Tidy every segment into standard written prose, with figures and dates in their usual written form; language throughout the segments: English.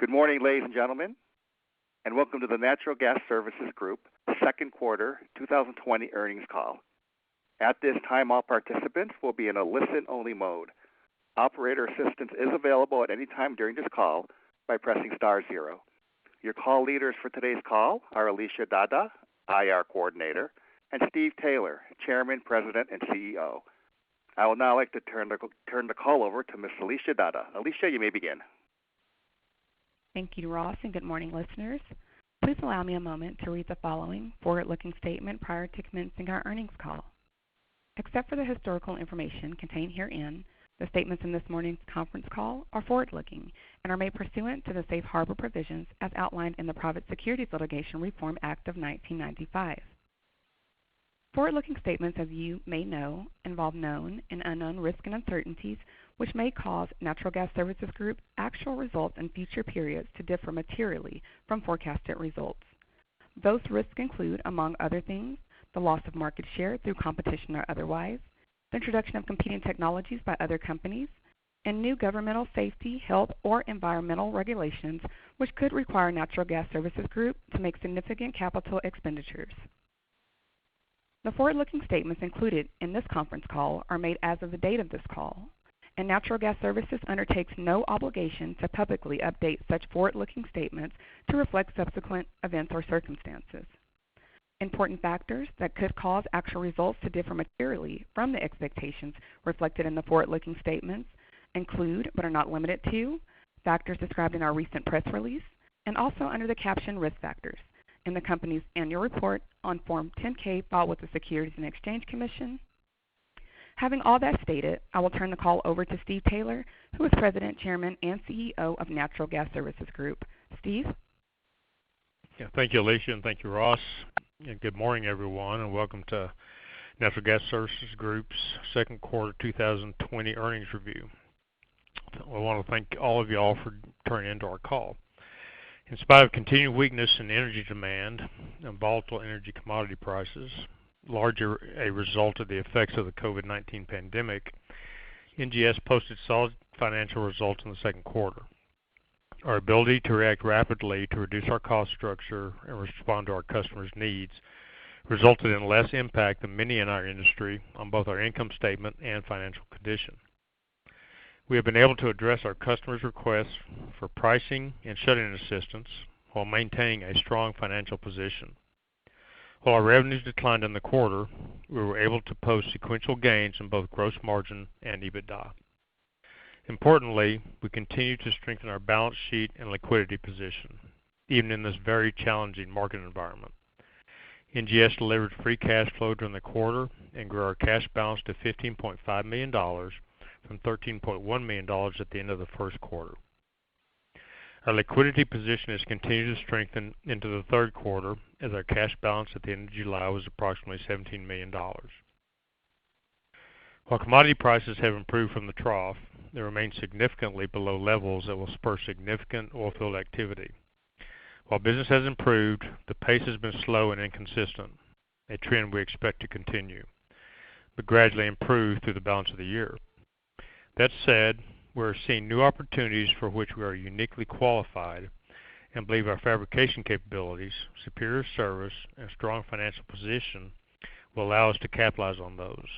Good morning, ladies and gentlemen, and welcome to the Natural Gas Services Group second quarter 2020 earnings call. At this time, all participants will be in a listen-only mode. Operator assistance is available at any time during this call by pressing *0. Your call leaders for today's call are Alicia Dada, IR Coordinator, and Steve Taylor, Chairman, President, and CEO. I will now like to turn the call over to Ms. Alicia Dada. Alicia, you may begin. Thank you, Ross, and good morning, listeners. Please allow me a moment to read the following forward-looking statement prior to commencing our earnings call. Except for the historical information contained herein, the statements in this morning's conference call are forward-looking and are made pursuant to the safe harbor provisions as outlined in the Private Securities Litigation Reform Act of 1995. Forward-looking statements, as you may know, involve known and unknown risks and uncertainties which may cause Natural Gas Services Group actual results in future periods to differ materially from forecasted results. Those risks include, among other things, the loss of market share through competition or otherwise, the introduction of competing technologies by other companies, and new governmental safety, health, or environmental regulations which could require Natural Gas Services Group to make significant capital expenditures. The forward-looking statements included in this conference call are made as of the date of this call, and Natural Gas Services undertakes no obligation to publicly update such forward-looking statements to reflect subsequent events or circumstances. Important factors that could cause actual results to differ materially from the expectations reflected in the forward-looking statements include, but are not limited to, factors described in our recent press release and also under the caption Risk Factors in the company's annual report on Form 10-K filed with the Securities and Exchange Commission. Having all that stated, I will turn the call over to Steve Taylor, who is President, Chairman, and CEO of Natural Gas Services Group. Steve? Yeah, thank you, Alicia, and thank you, Ross. And good morning, everyone, and welcome to Natural Gas Services Group's second quarter 2020 earnings review. I want to thank all of y'all for turning into our call. In spite of continued weakness in energy demand and volatile energy commodity prices, largely a result of the effects of the COVID-19 pandemic, NGS posted solid financial results in the second quarter. Our ability to react rapidly to reduce our cost structure and respond to our customers' needs resulted in less impact than many in our industry on both our income statement and financial condition. We have been able to address our customers' requests for pricing and shut-in assistance while maintaining a strong financial position. While our revenues declined in the quarter, we were able to post sequential gains in both gross margin and EBITDA. Importantly, we continue to strengthen our balance sheet and liquidity position, even in this very challenging market environment. NGS delivered free cash flow during the quarter and grew our cash balance to $15.5 million from $13.1 million at the end of the first quarter. Our liquidity position has continued to strengthen into the third quarter as our cash balance at the end of July was approximately $17 million. While commodity prices have improved from the trough, they remain significantly below levels that will spur significant oilfield activity. While business has improved, the pace has been slow and inconsistent, a trend we expect to continue, but gradually improve through the balance of the year. That said, we're seeing new opportunities for which we are uniquely qualified and believe our fabrication capabilities, superior service, and strong financial position will allow us to capitalize on those.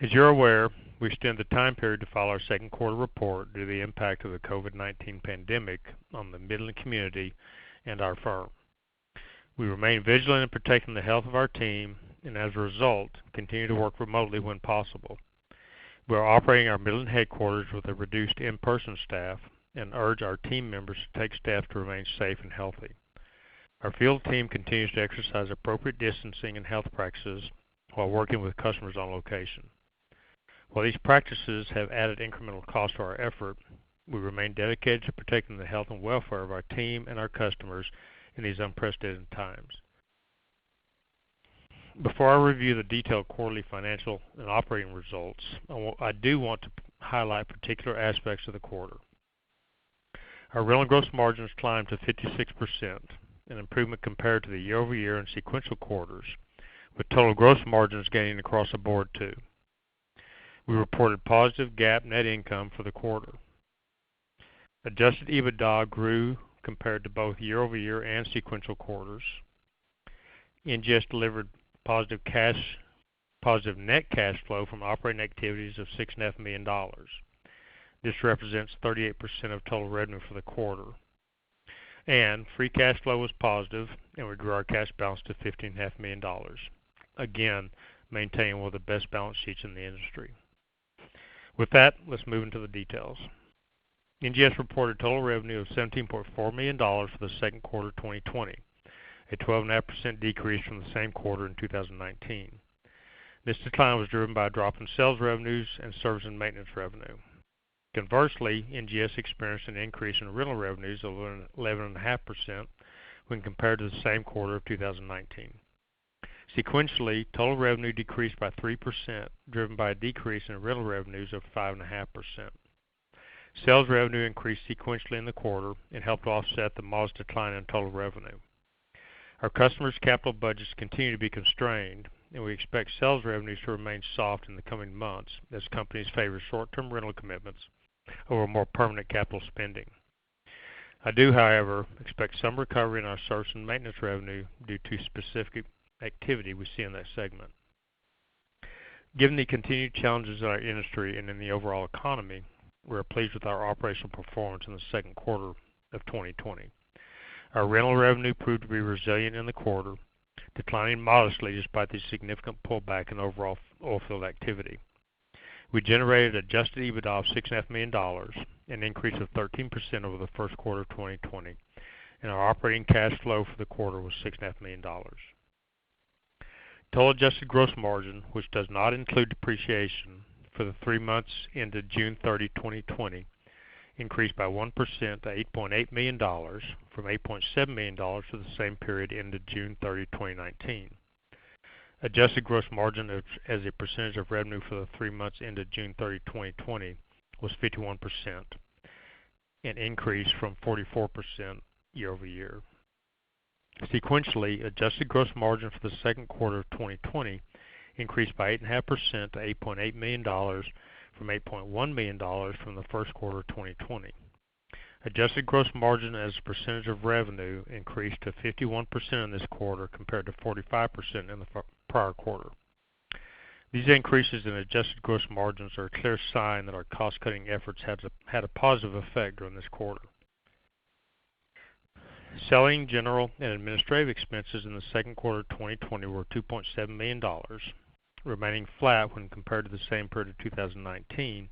As you're aware, we extend the time period to file our second quarter report due to the impact of the COVID-19 pandemic on the Midland community and our firm. We remain vigilant in protecting the health of our team and as a result, continue to work remotely when possible. We are operating our Midland headquarters with a reduced in-person staff and urge our team members to take steps to remain safe and healthy. Our field team continues to exercise appropriate distancing and health practices while working with customers on location. While these practices have added incremental cost to our effort, we remain dedicated to protecting the health and welfare of our team and our customers in these unprecedented times. Before I review the detailed quarterly financial and operating results, I do want to highlight particular aspects of the quarter. Our rental gross margins climbed to 56%, an improvement compared to the year-over-year and sequential quarters, with total gross margins gaining across the board too. We reported positive GAAP net income for the quarter. Adjusted EBITDA grew compared to both year-over-year and sequential quarters. NGS delivered positive net cash flow from operating activities of $6.5 million. This represents 38% of total revenue for the quarter. And free cash flow was positive, and we grew our cash balance to $15.5 million. Again, maintaining one of the best balance sheets in the industry. With that, let's move into the details. NGS reported total revenue of $17.4 million for the second quarter 2020, a 12.5% decrease from the same quarter in 2019. This decline was driven by a drop in sales revenues and service and maintenance revenue. Conversely, NGS experienced an increase in rental revenues of 11.5% when compared to the same quarter of 2019. Sequentially, total revenue decreased by 3%, driven by a decrease in rental revenues of 5.5%. Sales revenue increased sequentially in the quarter and helped offset the modest decline in total revenue. Our customers' capital budgets continue to be constrained, and we expect sales revenues to remain soft in the coming months as companies favor short-term rental commitments over more permanent capital spending. I do, however, expect some recovery in our service and maintenance revenue due to specific activity we see in that segment. Given the continued challenges in our industry and in the overall economy, we are pleased with our operational performance in the second quarter of 2020. Our rental revenue proved to be resilient in the quarter, declining modestly despite the significant pullback in overall oilfield activity. We generated adjusted EBITDA of $6.5 million, an increase of 13% over the first quarter of 2020, and our operating cash flow for the quarter was $6.5 million. Total adjusted gross margin, which does not include depreciation, for the 3 months ended June 30, 2020, increased by 1% to $8.8 million from $8.7 million for the same period ended June 30, 2019. Adjusted gross margin as a percentage of revenue for the 3 months ended June 30, 2020 was 51%, an increase from 44% year over year. Sequentially, adjusted gross margin for the second quarter of 2020 increased by 8.5% to $8.8 million from $8.1 million from the first quarter of 2020. Adjusted gross margin as a percentage of revenue increased to 51% in this quarter compared to 45% in the prior quarter. These increases in adjusted gross margins are a clear sign that our cost-cutting efforts had a positive effect during this quarter. Selling, general, and administrative expenses in the second quarter of 2020 were $2.7 million, remaining flat when compared to the same period of 2019,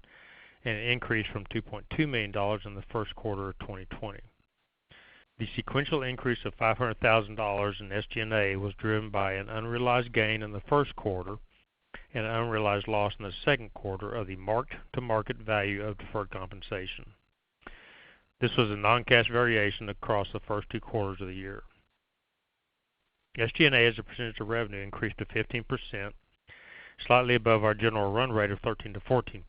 and an increase from $2.2 million in the first quarter of 2020. The sequential increase of $500,000 in SG&A was driven by an unrealized gain in the first quarter and an unrealized loss in the second quarter of the mark-to-market value of deferred compensation. This was a non-cash variation across the first 2 quarters of the year. SG&A as a percentage of revenue increased to 15%, slightly above our general run rate of 13 to 14%.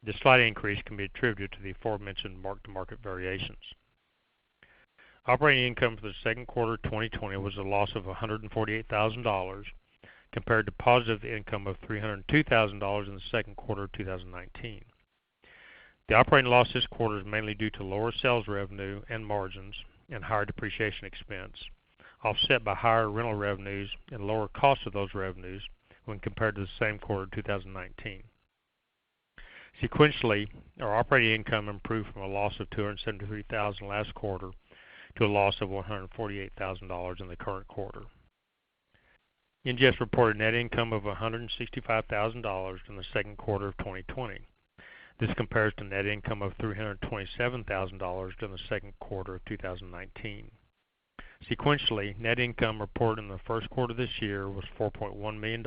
This slight increase can be attributed to the aforementioned mark-to-market variations. Operating income for the second quarter of 2020 was a loss of $148,000 compared to positive income of $302,000 in the second quarter of 2019. The operating loss this quarter is mainly due to lower sales revenue and margins and higher depreciation expense, offset by higher rental revenues and lower cost of those revenues when compared to the same quarter of 2019. Sequentially, our operating income improved from a loss of $273,000 last quarter to a loss of $148,000 in the current quarter. NGS reported net income of $165,000 in the second quarter of 2020. This compares to net income of $327,000 during the second quarter of 2019. Sequentially, net income reported in the first quarter of this year was $4.1 million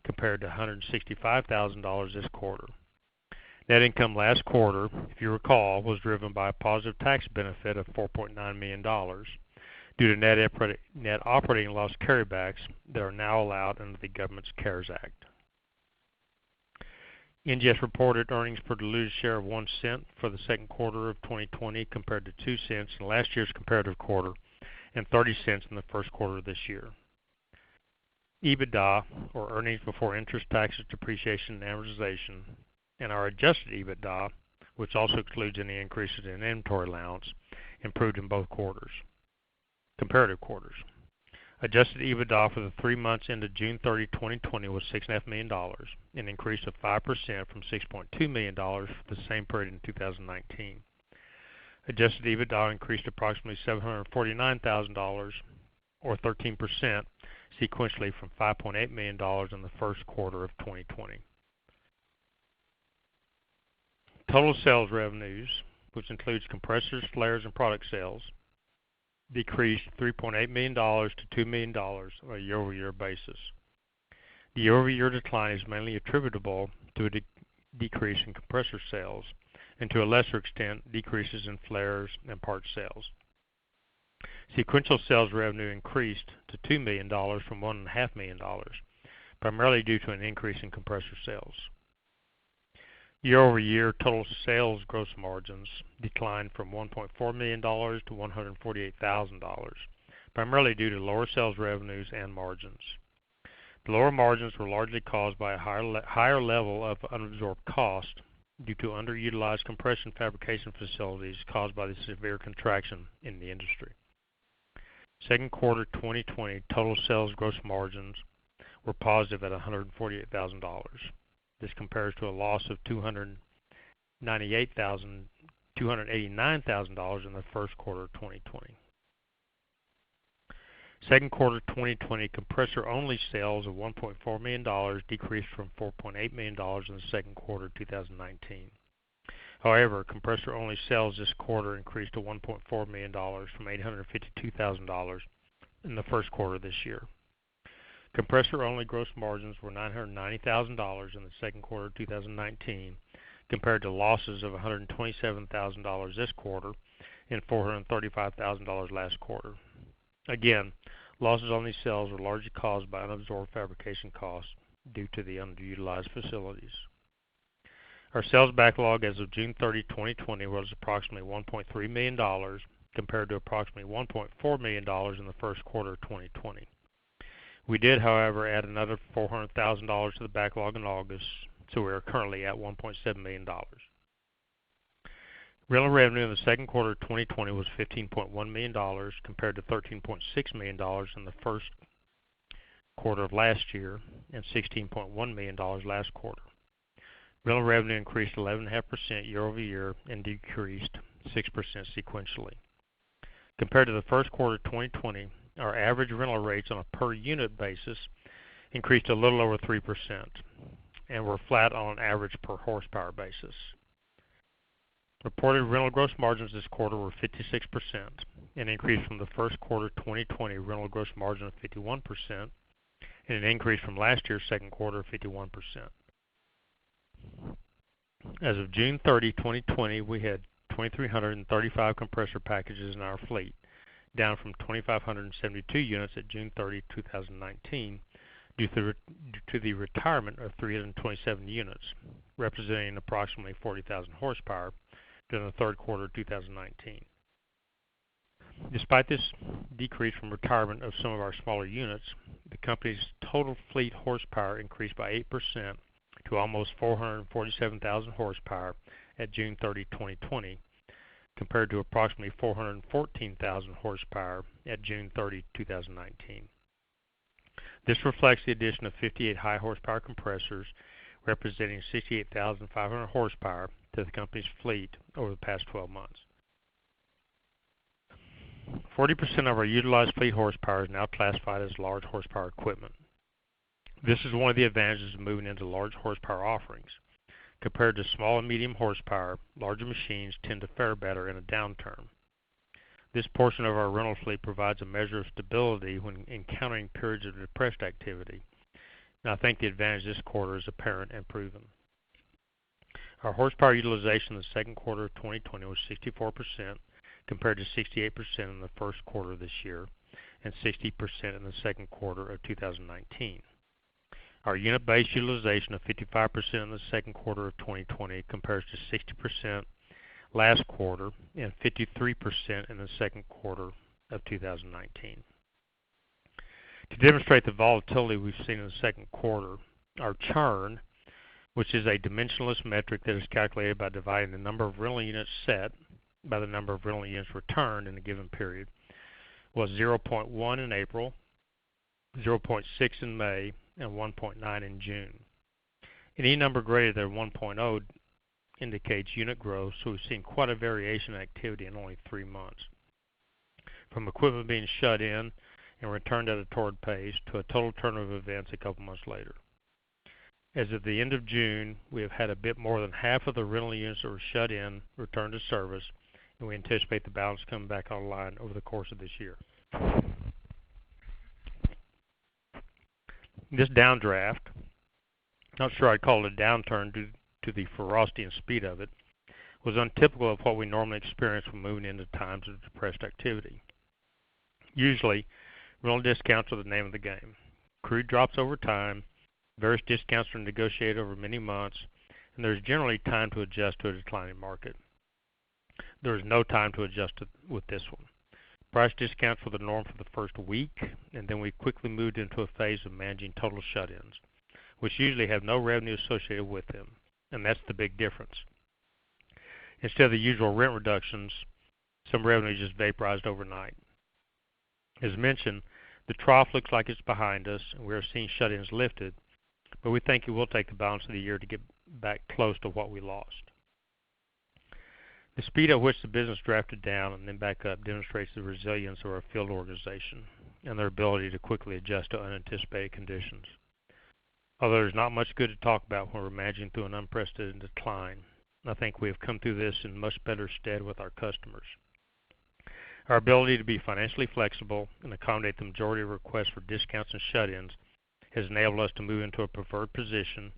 compared to $165,000 this quarter. Net income last quarter, if you recall, was driven by a positive tax benefit of $4.9 million due to net operating loss carrybacks that are now allowed under the government's CARES Act. NGS reported earnings per diluted share of 1 cent for the second quarter of 2020 compared to 2 cents in last year's comparative quarter and 30 cents in the first quarter of this year. EBITDA, or earnings before interest, taxes, depreciation, and amortization, and our adjusted EBITDA, which also excludes any increases in inventory allowance, improved in both comparative quarters. Adjusted EBITDA for the 3 months ended June 30, 2020 was $6.5 million, an increase of 5% from $6.2 million for the same period in 2019. Adjusted EBITDA increased approximately $749,000 or 13% sequentially from $5.8 million in the first quarter of 2020. Total sales revenues, which includes compressors, flares, and product sales, decreased $3.8 million to $2 million on a year-over-year basis. The year-over-year decline is mainly attributable to a decrease in compressor sales and to a lesser extent decreases in flares and parts sales. Sequential sales revenue increased to $2 million from $1.5 million, primarily due to an increase in compressor sales. Year-over-year total sales gross margins declined from $1.4 million to $148,000, primarily due to lower sales revenues and margins. The lower margins were largely caused by a higher level of unabsorbed cost due to underutilized compression fabrication facilities caused by the severe contraction in the industry. Second quarter 2020 total sales gross margins were positive at $148,000. This compares to a loss of $289,000 in the first quarter of 2020. Second quarter 2020 compressor-only sales of $1.4 million decreased from $4.8 million in the second quarter of 2019. However, compressor-only sales this quarter increased to $1.4 million from $852,000 in the first quarter of this year. Compressor-only gross margins were $990,000 in the second quarter of 2019, compared to losses of $127,000 this quarter and $435,000 last quarter. Again, losses on these sales were largely caused by unabsorbed fabrication costs due to the underutilized facilities. Our sales backlog as of June 30, 2020 was approximately $1.3 million compared to approximately $1.4 million in the first quarter of 2020. We did, however, add another $400,000 to the backlog in August, so we are currently at $1.7 million. Rental revenue in the second quarter of 2020 was $15.1 million compared to $13.6 million in the first quarter of last year and $16.1 million last quarter. Rental revenue increased 11.5% year-over-year and decreased 6% sequentially. Compared to the first quarter of 2020, our average rental rates on a per unit basis increased a little over 3% and were flat on an average per horsepower basis. Reported rental gross margins this quarter were 56%, an increase from the first quarter 2020 rental gross margin of 51% and an increase from last year's second quarter of 51%. As of June 30, 2020, we had 2,335 compressor packages in our fleet, down from 2,572 units at June 30, 2019, due to the retirement of 327 units, representing approximately 40,000 horsepower during the third quarter of 2019. Despite this decrease from retirement of some of our smaller units, the company's total fleet horsepower increased by 8% to almost 447,000 horsepower at June 30, 2020, compared to approximately 414,000 horsepower at June 30, 2019. This reflects the addition of 58 high horsepower compressors, representing 68,500 horsepower to the company's fleet over the past 12 months. 40% of our utilized fleet horsepower is now classified as large horsepower equipment. This is one of the advantages of moving into large horsepower offerings. Compared to small and medium horsepower, larger machines tend to fare better in a downturn. This portion of our rental fleet provides a measure of stability when encountering periods of depressed activity, and I think the advantage this quarter is apparent and proven. Our horsepower utilization in the second quarter of 2020 was 64%, compared to 68% in the first quarter of this year and 60% in the second quarter of 2019. Our unit-based utilization of 55% in the second quarter of 2020 compares to 60% last quarter and 53% in the second quarter of 2019. To demonstrate the volatility we've seen in the second quarter, our churn, which is a dimensionless metric that is calculated by dividing the number of rental units set by the number of rental units returned in a given period, was 0.1 in April, 0.6 in May, and 1.9 in June. Any number greater than 1.0 indicates unit growth, so we've seen quite a variation in activity in only 3 months. From equipment being shut in and returned at a torrid pace to a total turnover of events a couple months later. As of the end of June, we have had a bit more than half of the rental units that were shut in returned to service, and we anticipate the balance coming back online over the course of this year. This downdraft, not sure I'd call it a downturn due to the ferocity and speed of it, was untypical of what we normally experience when moving into times of depressed activity. Usually, rental discounts are the name of the game. Crude drops over time, various discounts are negotiated over many months, and there's generally time to adjust to a declining market. There is no time to adjust with this one. Price discounts were the norm for the first week, and then we quickly moved into a phase of managing total shut-ins, which usually have no revenue associated with them, and that's the big difference. Instead of the usual rent reductions, some revenue just vaporized overnight. As mentioned, the trough looks like it's behind us, and we are seeing shut-ins lifted, but we think it will take the balance of the year to get back close to what we lost. The speed at which the business drafted down and then back up demonstrates the resilience of our field organization and their ability to quickly adjust to unanticipated conditions. Although there's not much good to talk about when we're managing through an unprecedented decline, I think we have come through this in much better stead with our customers. Our ability to be financially flexible and accommodate the majority of requests for discounts and shut-ins has enabled us to move into a preferred position,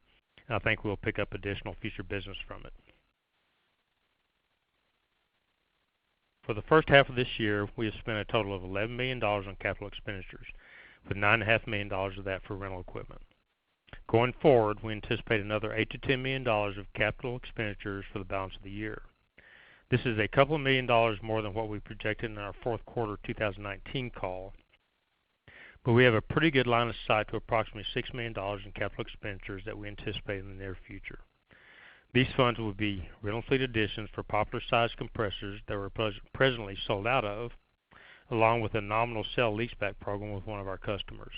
and I think we'll pick up additional future business from it. For the first half of this year, we have spent a total of $11 million on capital expenditures, with $9.5 million of that for rental equipment. Going forward, we anticipate another $8 to $10 million of capital expenditures for the balance of the year. This is a couple of $1 million more than what we projected in our fourth quarter 2019 call, but we have a pretty good line of sight to approximately $6 million in capital expenditures that we anticipate in the near future. These funds will be rental fleet additions for popular-sized compressors that we're presently sold out of, along with a nominal sale-leaseback program with one of our customers.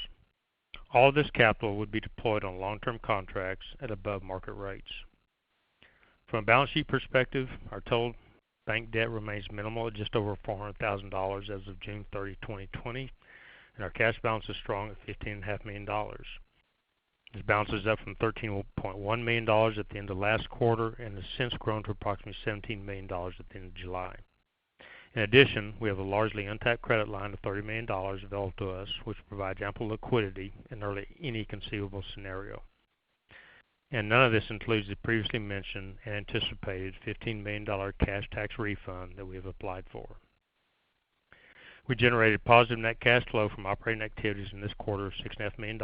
All of this capital would be deployed on long-term contracts at above market rates. From a balance sheet perspective, our total bank debt remains minimal at just over $400,000 as of June 30, 2020, and our cash balance is strong at $15.5 million. This balance is up from $13.1 million at the end of last quarter and has since grown to approximately $17 million at the end of July. In addition, we have a largely untapped credit line of $30 million available to us, which provides ample liquidity in nearly any conceivable scenario. And none of this includes the previously mentioned and anticipated $15 million cash tax refund that we have applied for. We generated positive net cash flow from operating activities in this quarter of $6.5 million,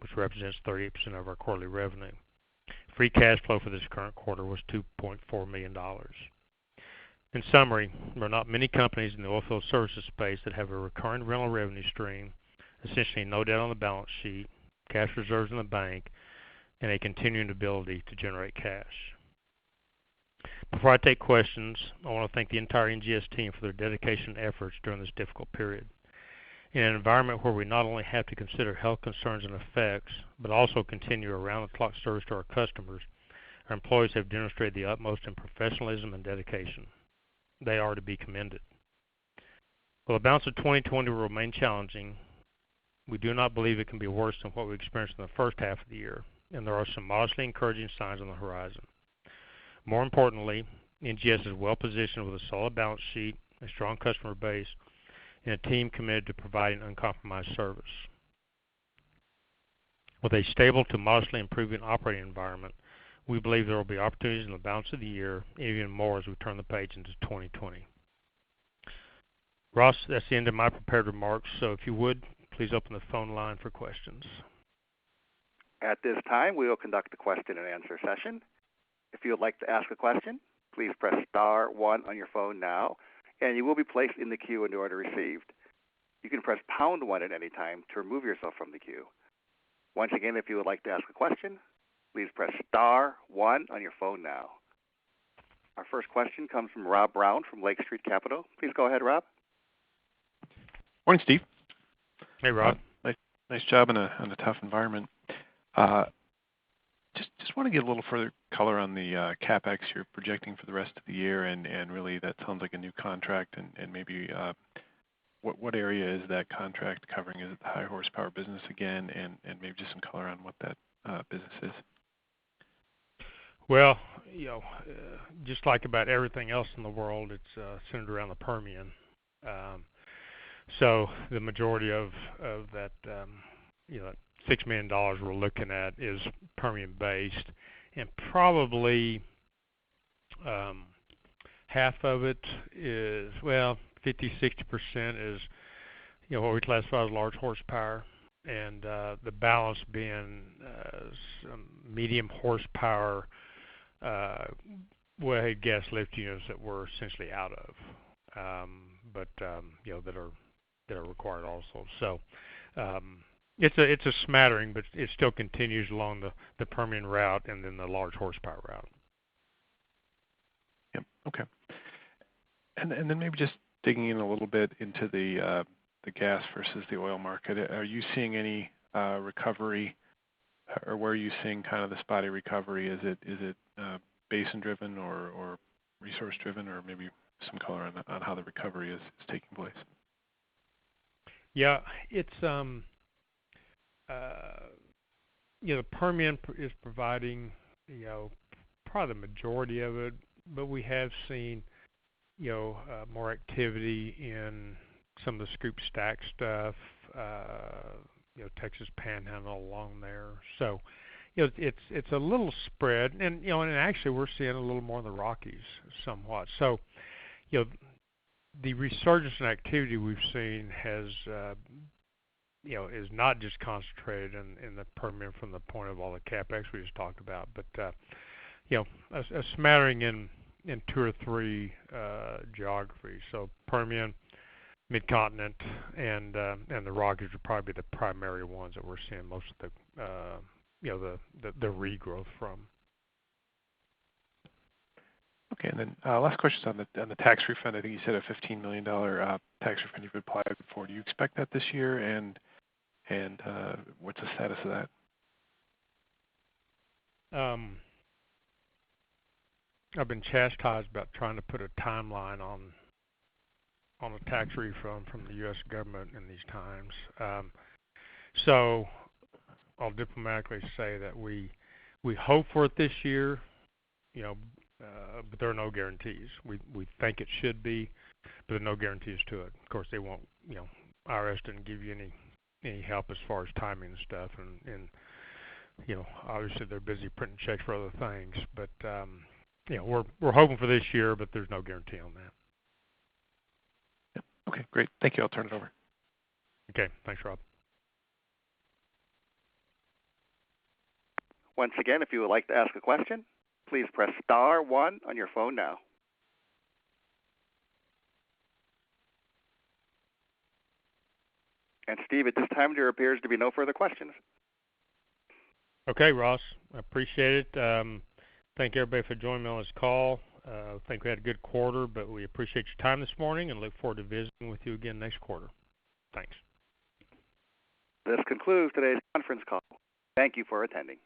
which represents 38% of our quarterly revenue. Free cash flow for this current quarter was $2.4 million. In summary, there are not many companies in the oilfield services space that have a recurring rental revenue stream, essentially no debt on the balance sheet, cash reserves in the bank, and a continuing ability to generate cash. Before I take questions, I want to thank the entire NGS team for their dedication and efforts during this difficult period. In an environment where we not only have to consider health concerns and effects, but also continue around-the-clock service to our customers, our employees have demonstrated the utmost in professionalism and dedication. They are to be commended. While the balance of 2020 will remain challenging, we do not believe it can be worse than what we experienced in the first half of the year, and there are some modestly encouraging signs on the horizon. More importantly, NGS is well positioned with a solid balance sheet, a strong customer base, and a team committed to providing uncompromised service. With a stable to modestly improving operating environment, we believe there will be opportunities in the balance of the year, even more as we turn the page into 2020. Ross, that's the end of my prepared remarks, so if you would, please open the phone line for questions. At this time, we will conduct a question and answer session. If you would like to ask a question, please press star 1 on your phone now, and you will be placed in the queue in order received. You can press pound 1 at any time to remove yourself from the queue. Once again, if you would like to ask a question, please press star 1 on your phone now. Our first question comes from Rob Brown from Lake Street Capital. Please go ahead, Rob. Morning, Steve. Hey, Rob. Nice job in a tough environment. Just want to get a little further color on the CapEx you're projecting for the rest of the year, and really that sounds like a new contract, and maybe what area is that contract covering? Is it the high horsepower business again, and maybe just some color on what that business is? Well, just like about everything else in the world, it's centered around the Permian. So the majority of that, $6 million we're looking at is Permian based, and probably half of it is, 50-60% is, what we classify as large horsepower, and the balance being some medium horsepower wellhead gas lift units that we're essentially out of, but that are required also. So it's a smattering, but it still continues along the Permian route and then the large horsepower route. Yep. Okay. And then maybe just digging in a little bit into the gas versus the oil market. Are you seeing any recovery, or where are you seeing kind of the spotty recovery? Is it basin driven or resource driven, or maybe some color on how the recovery is taking place? Yeah, it's the Permian is providing probably the majority of it, but we have seen more activity in some of the scoop stack stuff, Texas Panhandle along there. So it's a little spread, and and actually we're seeing a little more in the Rockies somewhat. So the resurgence in activity we've seen has is not just concentrated in the Permian from the point of all the CapEx we just talked about, but a smattering in 2 or 3 geographies. So Permian, Mid-Continent, and the Rockies would probably be the primary ones that we're seeing most of the regrowth from. Okay, and then last question is on the tax refund. I think you said a $15 million tax refund you've applied for. Do you expect that this year, and what's the status of that? I've been chastised about trying to put a timeline on a tax refund from the U.S. government in these times. So I'll diplomatically say that we hope for it this year, but there are no guarantees. We think it should be, but there are no guarantees to it. Of course, they won't. IRS didn't give you any help as far as timing and stuff, and obviously they're busy printing checks for other things. But we're hoping for this year, but there's no guarantee on that. Yep. Okay, great. Thank you. I'll turn it over. Okay, thanks, Rob. Once again, if you would like to ask a question, please press star 1 on your phone now. And Steve, at this time there appears to be no further questions. Okay, Ross, I appreciate it. Thank everybody for joining me on this call. I think we had a good quarter, but we appreciate your time this morning and look forward to visiting with you again next quarter. Thanks. This concludes today's conference call. Thank you for attending.